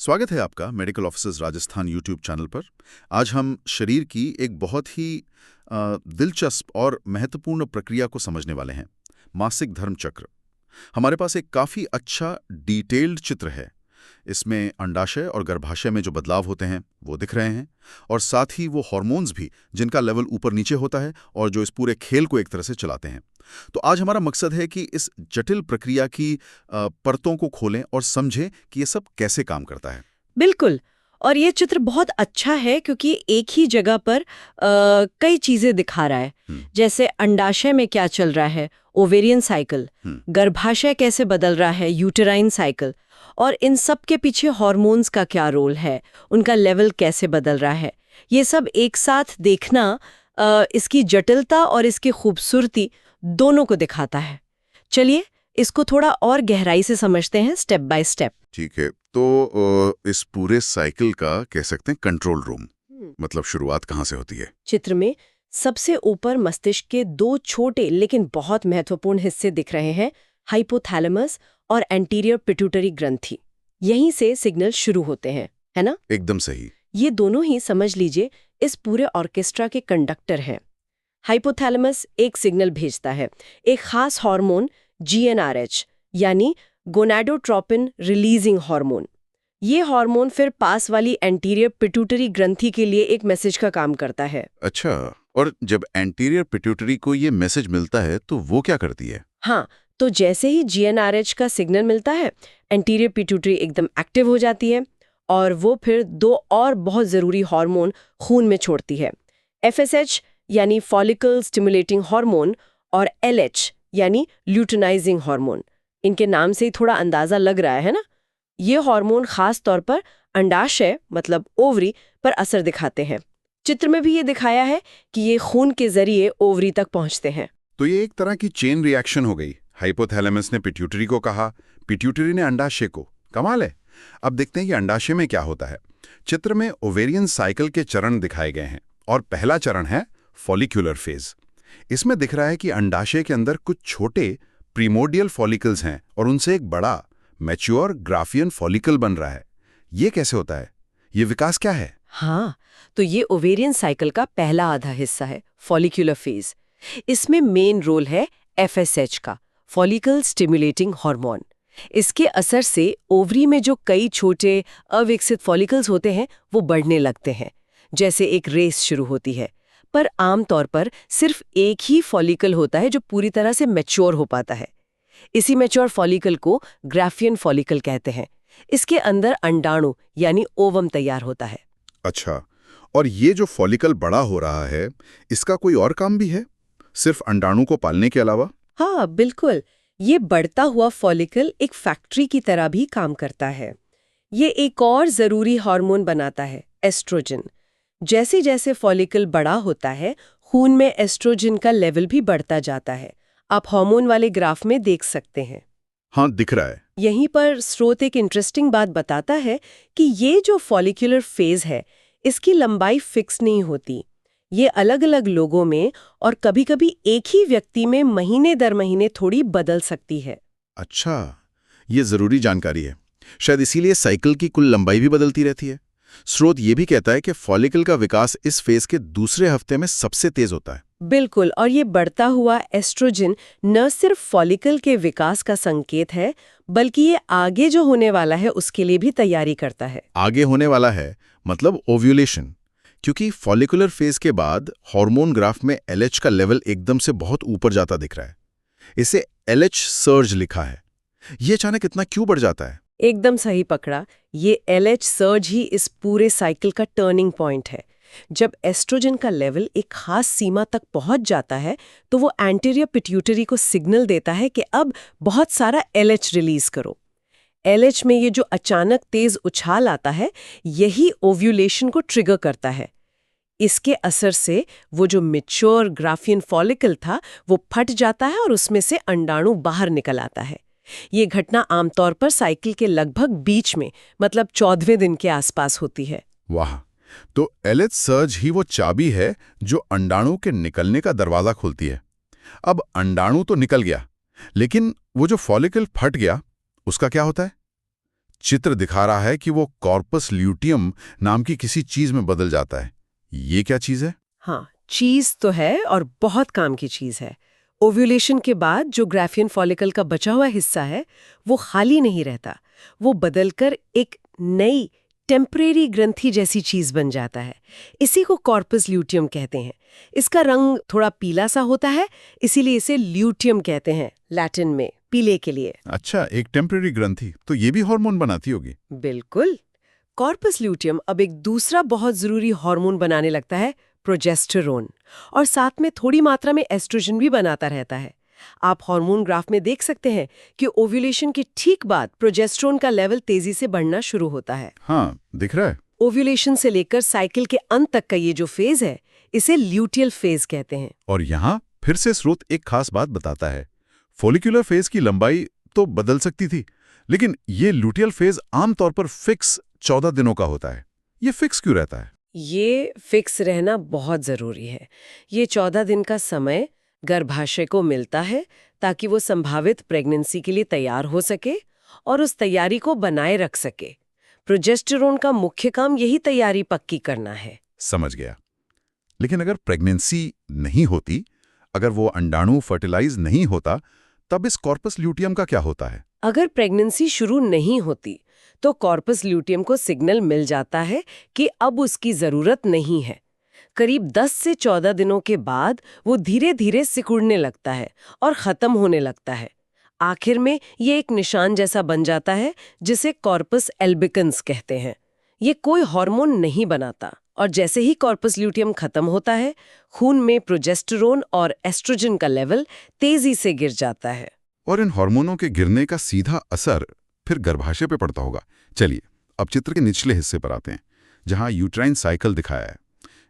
स्वागत है आपका medical officers Rajasthan YouTube channel पर। आज हम शरीर की एक बहुत ही दिलचस्प और महत्वपूर्ण प्रक्रिया को समझने वाले हैं, मासिक धर्म चक्र। हमारे पास एक काफ़ी अच्छा डिटेल्ड चित्र है। इसमें अंडाशय और गर्भाशय में जो बदलाव होते हैं वो दिख रहे हैं, और साथ ही वो हार्मोन्स भी जिनका लेवल ऊपर नीचे होता है और जो इस पूरे खेल को एक तरह से चलाते हैं। तो आज हमारा मकसद है कि इस जटिल प्रक्रिया की परतों को खोलें और समझें कि ये सब कैसे काम करता है। बिल्कुल। और ये चित्र बहुत अच्छा है क्योंकि एक ही जगह पर कई चीजें दिखा रहा है। जैसे अंडाशय में क्या चल रहा है, ओवेरियन साइकिल, गर्भाशय कैसे बदल रहा है, यूटेराइन साइकिल, और इन सब के पीछे हार्मोन्स का क्या रोल है, उनका लेवल कैसे बदल रहा है। ये सब एक साथ देखना इसकी जटिलता और इसकी खूबसूरती दोनों को दिखाता है। चलिए इसको थोड़ा और गहराई से समझते हैं, स्टेप बाय स्टेप। ठीक है, तो इस पूरे साइकिल का कह सकते हैं कंट्रोल रूम, मतलब शुरुआत कहाँ से होती है? चित्र में सबसे ऊपर मस्तिष्क के दो छोटे लेकिन बहुत महत्वपूर्ण हिस्से दिख रहे हैं, हाइपोथैलेमस और एंटीरियर पिट्यूटरी ग्रंथि। यहीं से सिग्नल शुरू होते हैं, है ना? एकदम सही। ये दोनों ही समझ लीजिए इस पूरे ऑर्केस्ट्रा के कंडक्टर हैं। हाइपोथैलेमस एक सिग्नल भेजता है, एक खास हार्मोन GnRH यानी गोनाडोट्रोपिन रिलीजिंग हार्मोन। ये हार्मोन फिर पास वाली एंटीरियर पिट्यूटरी ग्रंथि के लिए एक मैसेज का काम करता है। अच्छा, और जब एंटीरियर पिट्यूटरी को ये मैसेज मिलता है तो वो क्या करती है? हाँ, तो जैसे ही GnRH का सिग्नल मिलता है, एंटीरियर पिट्यूटरी एकदम एक्टिव हो जाती है और वो फिर दो और बहुत ज़रूरी हार्मोन खून में छोड़ती है, FSH यानी फॉलिकल स्टिमुलेटिंग हार्मोन और LH यानी ल्यूटेनाइजिंग हार्मोन। इनके नाम से ही थोड़ा अंदाजा लग रहा है ना? ये हार्मोन खास तौर पर अंडाशय मतलब ओवरी पर असर दिखाते हैं। चित्र में भी ये दिखाया है कि ये खून के जरिए ओवरी तक पहुंचते हैं। तो ये एक तरह की चेन रिएक्शन हो गई। हाइपोथैलेमस ने पिट्यूटरी को कहा, पिट्यूटरी ने अंडाशय को। कमाल है। अब देखते हैं कि अंडाशय में क्या होता है। चित्र में ओवेरियन साइकिल के चरण दिखाए गए हैं और पहला चरण है फॉलिक्यूलर फेज। इसमें दिख रहा है कि अंडाशय के अंदर कुछ छोटे प्रीमोडियल फॉलिकल्स हैं और उनसे एक बड़ा मैच्योर ग्राफियन फॉलिकल बन रहा है। ये कैसे होता है? ये विकास क्या है? हाँ, तो ये ओवेरियन साइकिल का पहला आधा हिस्सा है, फॉलिक्यूलर फेज। इसमें मेन रोल है FSH का, फॉलिकल स्टिमुलेटिंग हार्मोन। इसके असर से ओवरी में जो कई छोटे अविकसित फॉलिकल्स होते हैं वो बढ़ने लगते हैं, जैसे एक रेस शुरू होती है। पर आमतौर पर सिर्फ एक ही फॉलिकल होता है जो पूरी तरह से मैच्योर हो पाता है। इसी मैच्योर फॉलिकल को ग्राफियन फॉलिकल कहते हैं। इसके अंदर अंडाणु यानी ओवम तैयार होता है। अच्छा, और ये जो फॉलिकल बड़ा हो रहा है, इसका कोई और काम भी है, सिर्फ अंडाणु को पालने के अलावा? हाँ बिल्कुल, ये बढ़ता हुआ फॉलिकल एक फैक्ट्री की तरह भी काम करता है। ये एक और जरूरी हार्मोन बनाता है, एस्ट्रोजन। जैसे जैसे फॉलिकल बड़ा होता है, खून में एस्ट्रोजन का लेवल भी बढ़ता जाता है। आप हार्मोन वाले ग्राफ में देख सकते हैं। हाँ, दिख रहा है। यहीं पर स्रोत एक इंटरेस्टिंग बात बताता है कि ये जो फॉलिक्यूलर फेज है, इसकी लंबाई फिक्स नहीं होती। ये अलग अलग लोगों में और कभी-कभी एक ही व्यक्ति में महीने दर महीने थोड़ी बदल सकती है। अच्छा, ये जरूरी जानकारी है। शायद इसीलिए साइकिल की कुल लंबाई भी बदलती रहती है। स्रोत ये भी कहता है कि फॉलिकल का विकास इस फेज के दूसरे हफ्ते में सबसे तेज होता है। बिल्कुल, और ये बढ़ता हुआ एस्ट्रोजन न सिर्फ फॉलिकल के विकास का संकेत है, बल्कि ये आगे जो होने वाला है उसके लिए भी तैयारी करता है। आगे होने वाला है मतलब ओव्यूलेशन, क्योंकि फॉलिकुलर फेज के बाद हार्मोन ग्राफ में LH का लेवल एकदम से बहुत ऊपर जाता दिख रहा है। इसे LH सर्ज लिखा है। ये अचानक इतना क्यों बढ़ जाता है? एकदम सही पकड़ा। ये LH सर्ज ही इस पूरे साइकिल का टर्निंग पॉइंट है। जब एस्ट्रोजन का लेवल एक खास सीमा तक पहुंच जाता है, तो वो एंटीरियर पिट्यूटरी को सिग्नल देता है कि अब बहुत सारा LH रिलीज करो। LH में ये जो अचानक तेज उछाल आता है, यही ओव्यूलेशन को ट्रिगर करता है। इसके असर से वो जो मैच्योर ग्राफियन फॉलिकल था, वो फट जाता है और उसमें से अंडाणु बाहर निकल आता है। ये घटना आमतौर पर साइकिल के लगभग बीच में, मतलब 14वें दिन के आसपास होती है। वाह, तो LH सर्ज ही वो चाबी है जो अंडाणु के निकलने का दरवाजा खोलती है। अब अंडाणु तो निकल गया, लेकिन वो जो फॉलिकल फट गया, उसका क्या होता है? चित्र दिखा रहा है कि वो कॉर्पस ल्यूटियम नाम की किसी चीज में बदल जाता है। ये क्या चीज है? हाँ, चीज तो है और बहुत काम की चीज है। ओव्यूलेशन के बाद जो ग्राफियन फॉलिकल का बचा हुआ हिस्सा है वो खाली नहीं रहता, वो बदलकर एक नई टेम्परेरी ग्रंथि जैसी चीज बन जाता है। इसी को कॉर्पस ल्यूटियम कहते हैं। इसका रंग थोड़ा पीला सा होता है, इसीलिए इसे ल्यूटियम कहते हैं लैटिन में, पीले के लिए। अच्छा, एक टेम्परेरी ग्रंथि, तो ये भी हार्मोन बनाती होगी? बिल्कुल। कॉर्पस ल्यूटियम अब एक दूसरा बहुत जरूरी हार्मोन बनाने लगता है, प्रोजेस्टेरोन, और साथ में थोड़ी मात्रा में एस्ट्रोजन भी बनाता रहता है। आप हार्मोन ग्राफ में देख सकते हैं कि ओव्यूलेशन के ठीक बाद प्रोजेस्टेरोन का लेवल तेजी से बढ़ना शुरू होता है। हाँ, दिख रहा है। ओव्यूलेशन से लेकर साइकिल के अंत तक का ये जो फेज है, इसे ल्यूटियल फेज कहते हैं। और यहाँ फिर से स्रोत एक खास बात बताता है। फॉलिकुलर फेज की लंबाई तो बदल सकती थी, लेकिन ये ल्यूटियल फेज आमतौर पर फिक्स 14 दिनों का होता है। ये फिक्स क्यों रहता है? ये फिक्स रहना बहुत जरूरी है। ये 14 दिन का समय गर्भाशय को मिलता है ताकि वो संभावित प्रेगनेंसी के लिए तैयार हो सके और उस तैयारी को बनाए रख सके। प्रोजेस्टेरोन का मुख्य काम यही तैयारी पक्की करना है। समझ गया। लेकिन अगर प्रेगनेंसी नहीं होती, अगर वो अंडाणु फर्टिलाइज नहीं होता, तब इस कॉर्पस ल्यूटियम का क्या होता है? अगर प्रेगनेंसी शुरू नहीं होती तो कॉर्पस ल्यूटियम को सिग्नल मिल जाता है कि अब उसकी जरूरत नहीं है। करीब 10 से 14 दिनों के बाद वो धीरे धीरे सिकुड़ने लगता है और खत्म होने लगता है। आखिर में ये एक निशान जैसा बन जाता है जिसे कॉर्पस एल्बिकन्स कहते हैं। ये कोई हार्मोन नहीं बनाता और जैसे ही कॉर्पस ल्यूटियम खत्म होता है, खून में प्रोजेस्टेरोन और एस्ट्रोजन का लेवल तेजी से गिर जाता है। और इन हार्मोनों के गिरने का सीधा असर फिर गर्भाशय पे पड़ता होगा। चलिए, अब चित्र के निचले हिस्से पर आते हैं, जहां यूट्राइन साइकिल दिखाया है।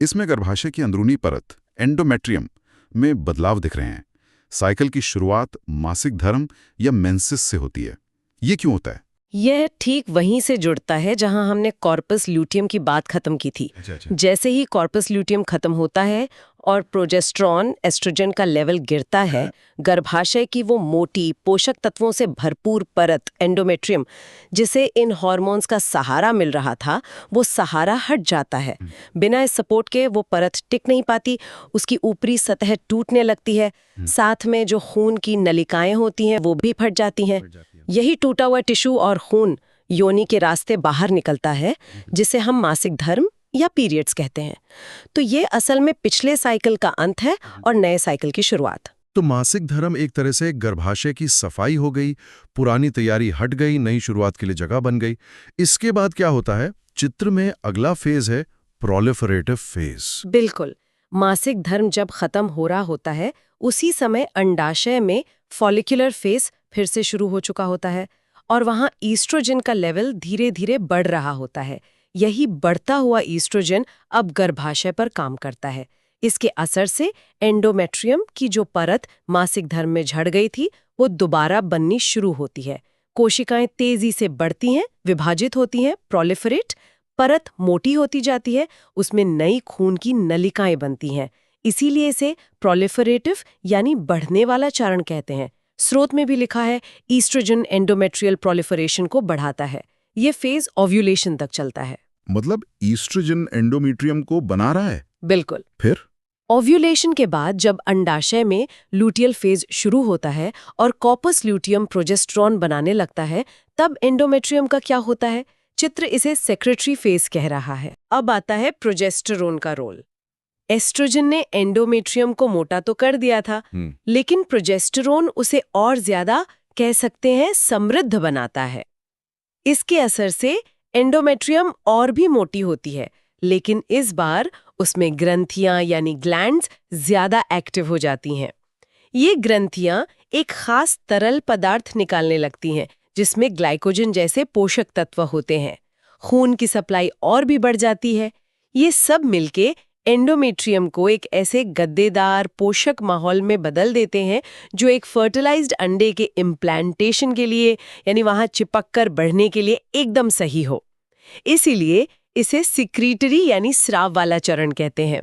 इसमें गर्भाशय की अंदरूनी परत एंडोमेट्रियम में बदलाव दिख रहे हैं। साइकिल की शुरुआत मासिक धर्म या मेंसेस से होती है। ये क्यों होता है? यह ठीक वहीं से जुड़ता है जहां हमने कॉर्पस ल्यूटियम की बात खत्म की थी। जैसे ही कॉर्पस ल्यूटियम खत्म होता है और प्रोजेस्टेरोन एस्ट्रोजन का लेवल गिरता है, गर्भाशय की वो मोटी पोषक तत्वों से भरपूर परत एंडोमेट्रियम, जिसे इन हार्मोन्स का सहारा मिल रहा था, वो सहारा हट जाता है। बिना इस सपोर्ट के वो परत टिक नहीं पाती, उसकी ऊपरी सतह टूटने लगती है। साथ में जो खून की नलिकाएं होती हैं वो भी फट जाती हैं। यही टूटा हुआ टिश्यू और खून योनि के रास्ते बाहर निकलता है, जिसे हम मासिक धर्म या पीरियड्स कहते हैं। तो ये असल में पिछले साइकिल का अंत है और नए साइकिल की शुरुआत। तो मासिक धर्म एक तरह से गर्भाशय की सफाई हो गई, पुरानी तैयारी हट गई, नई शुरुआत के लिए जगह बन गई। इसके बाद क्या होता है? चित्र में अगला फेज है प्रोलिफरेटिव फेज। बिल्कुल। मासिक धर्म जब खत्म हो रहा होता है, उसी समय अंडाशय में फॉलिकुलर फेज फिर से शुरू हो चुका होता है और वहां ईस्ट्रोजन का लेवल धीरे धीरे बढ़ रहा होता है। यही बढ़ता हुआ ईस्ट्रोजन अब गर्भाशय पर काम करता है। इसके असर से एंडोमेट्रियम की जो परत मासिक धर्म में झड़ गई थी, वो दोबारा बननी शुरू होती है। कोशिकाएं तेजी से बढ़ती हैं, विभाजित होती हैं, प्रोलिफरेट, परत मोटी होती जाती है, उसमें नई खून की नलिकाएं बनती हैं। इसीलिए इसे प्रोलिफरेटिव यानी बढ़ने वाला चरण कहते हैं। स्रोत में भी लिखा है ईस्ट्रोजन एंडोमेट्रियल प्रोलिफरेशन को बढ़ाता है। ये फेज ओव्यूलेशन तक चलता है। मतलब ईस्ट्रोजन एंडोमेट्रियम को बना रहा है? बिल्कुल। फिर ओव्यूलेशन के बाद जब अंडाशय में लूटियल फेज शुरू होता है और कॉर्पस ल्यूटियम प्रोजेस्टेरोन बनाने लगता है, तब एंडोमेट्रियम का क्या होता है? चित्र इसे सेक्रेटरी फेज कह रहा है। अब आता है प्रोजेस्टेरोन का रोल। एस्ट्रोजन ने एंडोमेट्रियम को मोटा तो कर दिया था, लेकिन प्रोजेस्टेरोन उसे और ज्यादा, कह सकते हैं, समृद्ध बनाता है। इसके असर से एंडोमेट्रियम और भी मोटी होती है, लेकिन इस बार उसमें ग्रंथियां यानी ग्लैंड्स ज्यादा एक्टिव हो जाती हैं। ये ग्रंथियां एक खास तरल पदार्थ निकालने लगती हैं, जिसमें ग्लाइकोजन जैसे पोषक तत्व होते हैं। खून की सप्लाई और भी बढ़ जाती है। ये सब मिलके एंडोमेट्रियम को एक ऐसे गद्देदार पोषक माहौल में बदल देते हैं जो एक फर्टिलाइज्ड अंडे के इम्प्लांटेशन के लिए, यानी वहां चिपक कर बढ़ने के लिए एकदम सही हो। इसीलिए इसे सिक्रीटरी यानी स्राव वाला चरण कहते हैं।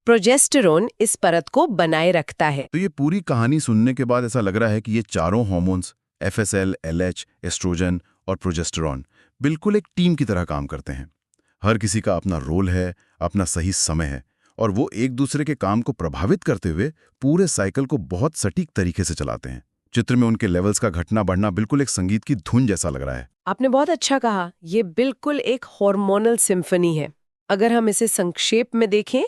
प्रोजेस्टेरोन इस परत को बनाए रखता है। तो ये पूरी कहानी सुनने के बाद ऐसा लग रहा है कि ये चारों हार्मोन्स FSL, LH, एस्ट्रोजन और प्रोजेस्टेरोन बिल्कुल एक टीम की तरह काम करते हैं। हर किसी का अपना रोल है, अपना सही समय है, और वो एक दूसरे के काम को प्रभावित करते हुए पूरे साइकिल को बहुत सटीक तरीके से चलाते हैं। चित्र में उनके लेवल्स का घटना बढ़ना बिल्कुल एक संगीत की धुन जैसा लग रहा है। आपने बहुत अच्छा कहा, ये बिल्कुल एक हार्मोनल सिम्फनी है। अगर हम इसे संक्षेप में देखें,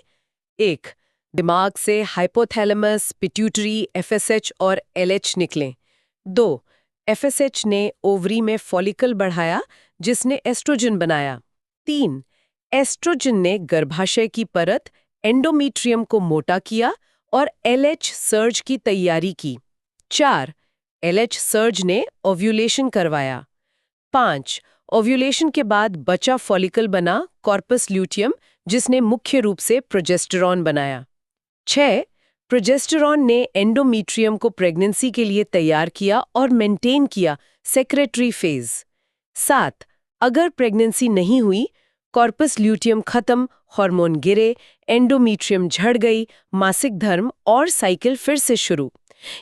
1. दिमाग से हाइपोथैलेमस, पिट्यूटरी, एफएसएच और एलएच निकलें। 2. एफएसएच ने ओवरी में फॉलिकल बढ़ाया, जिसने एस्ट्रोजन बनाया। 3. एस्ट्रोजन ने गर्भाशय की परत एंडोमेट्रियम को मोटा किया और एलएच सर्ज की तैयारी की। 4. एलएच सर्ज ने ओव्यूलेशन करवाया। 5. ओव्यूलेशन के बाद बचा फॉलिकल बना कॉर्पस ल्यूटियम, जिसने मुख्य रूप से प्रोजेस्टेरॉन बनाया। 6. प्रोजेस्टेरॉन ने एंडोमेट्रियम को प्रेगनेंसी के लिए तैयार किया और मेंटेन किया सेक्रेटरी फेज। 7. अगर प्रेगनेंसी नहीं हुई, कॉर्पस ल्यूटियम खत्म, हार्मोन गिरे, एंडोमेट्रियम झड़ गई, मासिक धर्म और साइकिल फिर से शुरू।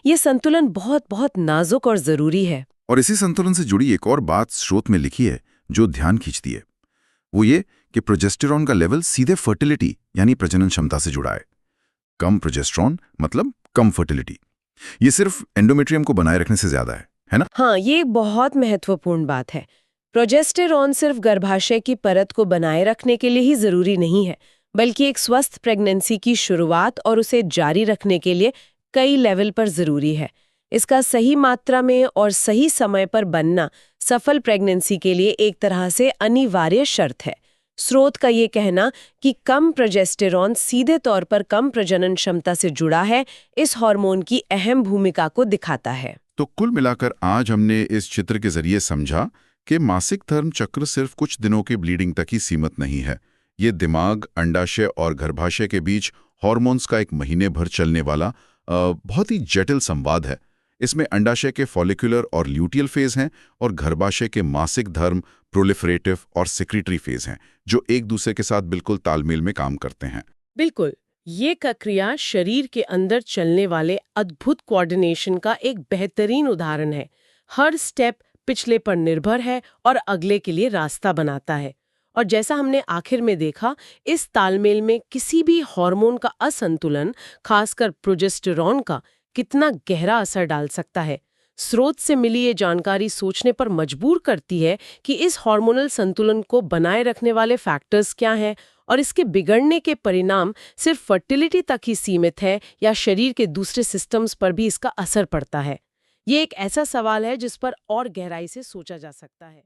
ये संतुलन बहुत बहुत नाजुक और जरूरी है। और इसी संतुलन से जुड़ी एक और बात स्रोत में लिखी है जो ध्यान खींचती है। वो ये कि प्रोजेस्टेरॉन का लेवल सीधे फर्टिलिटी यानी प्रजनन क्षमता से जुड़ा है। कम प्रोजेस्टेरॉन मतलब कम फर्टिलिटी। ये सिर्फ एंडोमेट्रियम को बनाए रखने से ज्यादा है ना? हाँ, ये एक बहुत महत्वपूर्ण बात है। प्रोजेस्टेरॉन सिर्फ गर्भाशय की परत को बनाए रखने के लिए ही जरूरी नहीं है, बल्कि एक स्वस्थ प्रेगनेंसी की शुरुआत और उसे जारी रखने के लिए कई लेवल पर जरूरी है। इसका सही मात्रा में और सही समय पर बनना सफल प्रेगनेंसी के लिए एक तरह से अनिवार्य शर्त है। स्रोत का ये कहना कि कम प्रोजेस्टेरॉन सीधे तौर पर कम प्रजनन क्षमता से जुड़ा है, इस हार्मोन की अहम भूमिका को दिखाता है। तो कुल मिलाकर आज हमने इस चित्र के जरिए समझा कि मासिक धर्म चक्र सिर्फ कुछ दिनों की ब्लीडिंग तक ही सीमित नहीं है। ये दिमाग, अंडाशय और गर्भाशय के बीच हार्मोन्स का एक महीने भर चलने वाला बहुत ही जटिल संवाद है। इसमें अंडाशय के फॉलिकुलर और ल्यूटियल फेज हैं और गर्भाशय के मासिक धर्म, प्रोलिफरेटिव और सेक्रेटरी फेज हैं, जो एक दूसरे के साथ बिल्कुल तालमेल में काम करते हैं। बिल्कुल, ये प्रक्रिया शरीर के अंदर चलने वाले अद्भुत कोऑर्डिनेशन का एक बेहतरीन उदाहरण है। हर स्टेप पिछले पर निर्भर है और अगले के लिए रास्ता बनाता है। और जैसा हमने आखिर में देखा, इस तालमेल में किसी भी हार्मोन का असंतुलन, खासकर प्रोजेस्टेरॉन का, कितना गहरा असर डाल सकता है। स्रोत से मिली ये जानकारी सोचने पर मजबूर करती है कि इस हार्मोनल संतुलन को बनाए रखने वाले फैक्टर्स क्या हैं और इसके बिगड़ने के परिणाम सिर्फ फर्टिलिटी तक ही सीमित है या शरीर के दूसरे सिस्टम्स पर भी इसका असर पड़ता है। ये एक ऐसा सवाल है जिस पर और गहराई से सोचा जा सकता है।